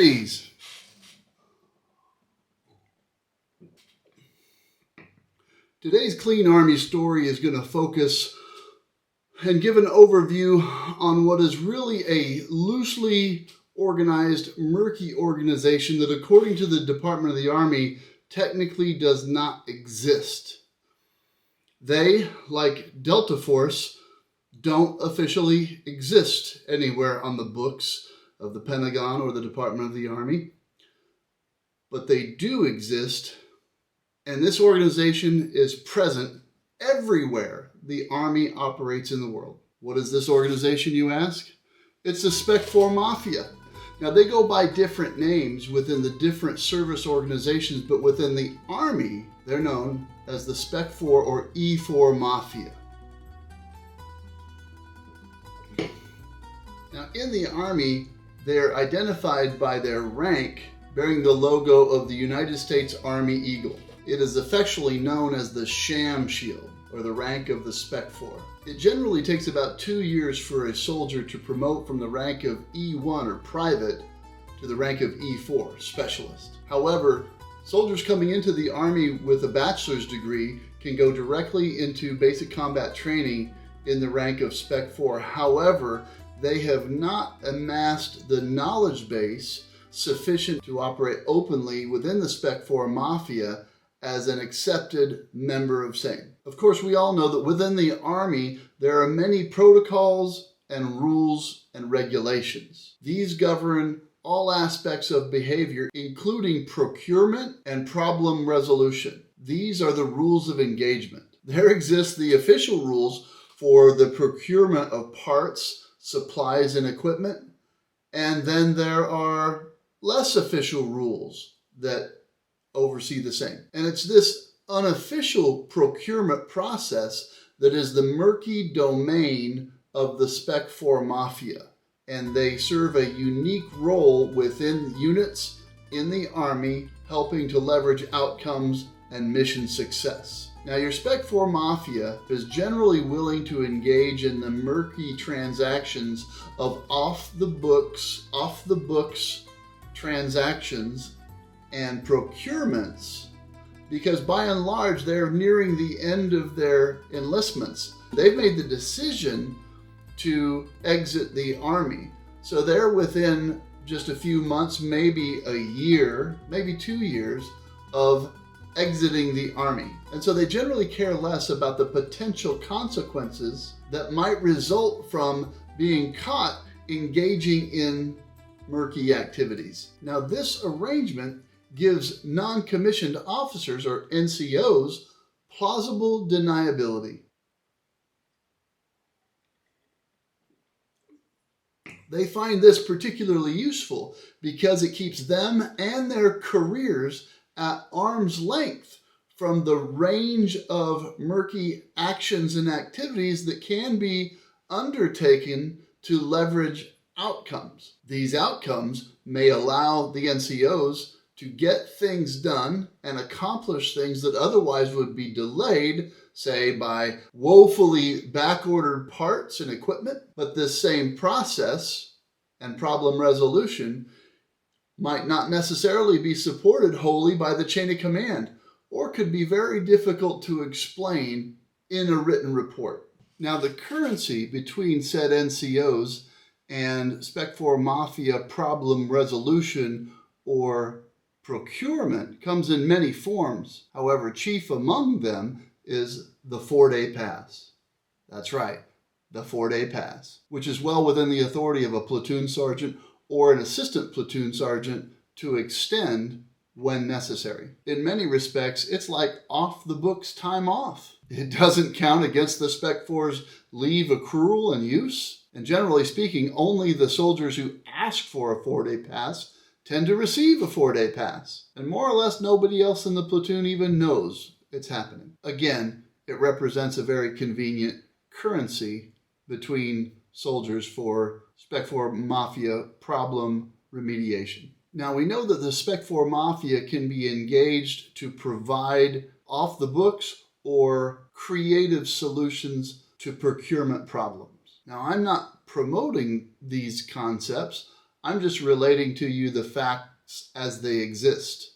ease. Today's Clean Army story is going to focus and give an overview on what is really a loosely organized, murky organization that, according to the Department of the Army, technically does not exist. They, like Delta Force, don't officially exist anywhere on the books of the Pentagon or the Department of the Army, but they do exist, and this organization is present everywhere the Army operates in the world. What is this organization, you ask? It's the E-4 Mafia. Now, they go by different names within the different service organizations, but within the Army, they're known as the E-4 or E-4 Mafia. Now, in the Army, they're identified by their rank bearing the logo of the United States Army Eagle. It is affectionately known as the Sham Shield, or the rank of the E-4. It generally takes about 2 years for a soldier to promote from the rank of E1 or private to the rank of E4, specialist. However, soldiers coming into the Army with a bachelor's degree can go directly into basic combat training in the rank of E-4. However, they have not amassed the knowledge base sufficient to operate openly within the E-4 Mafia as an accepted member of same. Of course, we all know that within the Army, there are many protocols and rules and regulations. These govern all aspects of behavior, including procurement and problem resolution. These are the rules of engagement. There exist the official rules for the procurement of parts, supplies, and equipment, and then there are less official rules that oversee the same. And it's this unofficial procurement process that is the murky domain of the E-4 Mafia. And they serve a unique role within units in the Army, helping to leverage outcomes and mission success. Now, your E-4 Mafia is generally willing to engage in the murky transactions of off-the-books transactions and procurements, because by and large they're nearing the end of their enlistments. They've made the decision to exit the Army, so they're within just a few months, maybe a year, maybe 2 years of exiting the Army. And so they generally care less about the potential consequences that might result from being caught engaging in murky activities. Now, this arrangement gives non-commissioned officers, or NCOs, plausible deniability. They find this particularly useful because it keeps them and their careers at arm's length from the range of murky actions and activities that can be undertaken to leverage outcomes. These outcomes may allow the NCOs to get things done and accomplish things that otherwise would be delayed, say by woefully backordered parts and equipment. But this same process and problem resolution might not necessarily be supported wholly by the chain of command, or could be very difficult to explain in a written report. Now, the currency between said NCOs and E-4 Mafia problem resolution or procurement comes in many forms. However, chief among them is the 4-day pass. That's right, the 4-day pass, which is well within the authority of a platoon sergeant or an assistant platoon sergeant to extend when necessary. In many respects, it's like off-the-books time off. It doesn't count against the E-4's leave accrual and use. And generally speaking, only the soldiers who ask for a 4-day pass tend to receive a 4-day pass. And more or less nobody else in the platoon even knows it's happening. Again, it represents a very convenient currency between soldiers for E-4 Mafia problem remediation. Now, we know that the E-4 Mafia can be engaged to provide off-the-books or creative solutions to procurement problems. Now, I'm not promoting these concepts. I'm just relating to you the facts as they exist.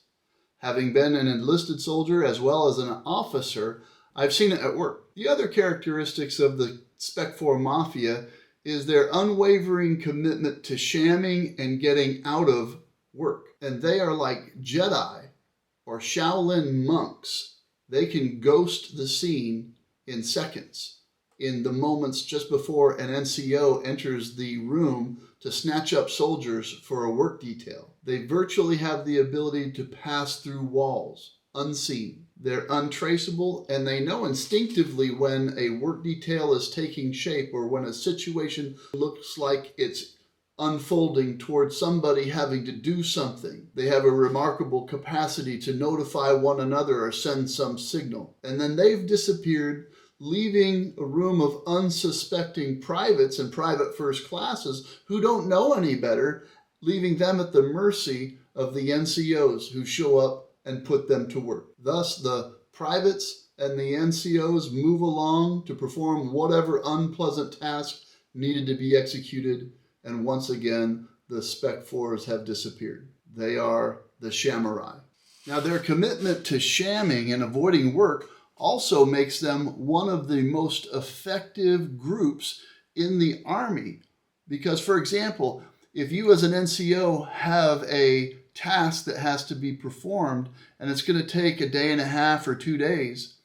Having been an enlisted soldier as well as an officer, I've seen it at work. The other characteristics of the Spec 4 Mafia is their unwavering commitment to shamming and getting out of work. And they are like Jedi or Shaolin monks. They can ghost the scene in seconds, in the moments just before an NCO enters the room to snatch up soldiers for a work detail. They virtually have the ability to pass through walls, unseen. They're untraceable, and they know instinctively when a work detail is taking shape or when a situation looks like it's unfolding towards somebody having to do something. They have a remarkable capacity to notify one another or send some signal. And then they've disappeared, leaving a room of unsuspecting privates and private first classes who don't know any better, leaving them at the mercy of the NCOs who show up and put them to work. Thus, the privates and the NCOs move along to perform whatever unpleasant task needed to be executed, and once again, the Spec 4s have disappeared. They are the Shamurai. Now, their commitment to shamming and avoiding work also makes them one of the most effective groups in the Army. Because, for example, if you as an NCO have a task that has to be performed and it's going to take a day and a half or 2 days,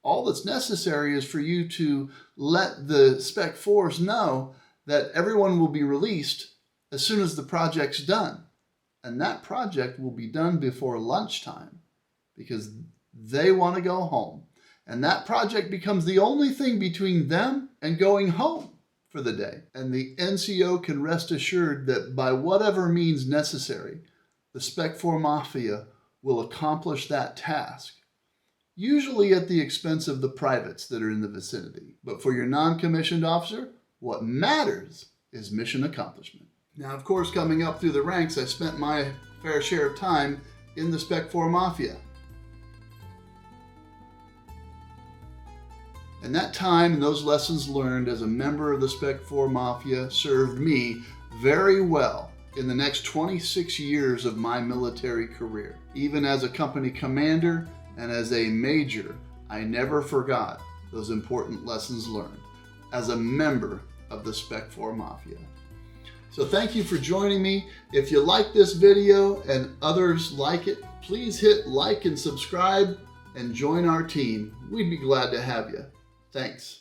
all that's necessary is for you to let the Spec 4s know that everyone will be released as soon as the project's done. And that project will be done before lunchtime because they want to go home. And that project becomes the only thing between them and going home for the day. And the NCO can rest assured that by whatever means necessary, the Spec 4 Mafia will accomplish that task, usually at the expense of the privates that are in the vicinity. But for your non-commissioned officer, what matters is mission accomplishment. Now, of course, coming up through the ranks, I spent my fair share of time in the Spec 4 Mafia. And that time and those lessons learned as a member of the Spec 4 Mafia served me very well in the next 26 years of my military career. Even as a company commander and as a major, I never forgot those important lessons learned as a member of the Spec 4 Mafia. So thank you for joining me. If you like this video and others like it, please hit like and subscribe and join our team. We'd be glad to have you. Thanks.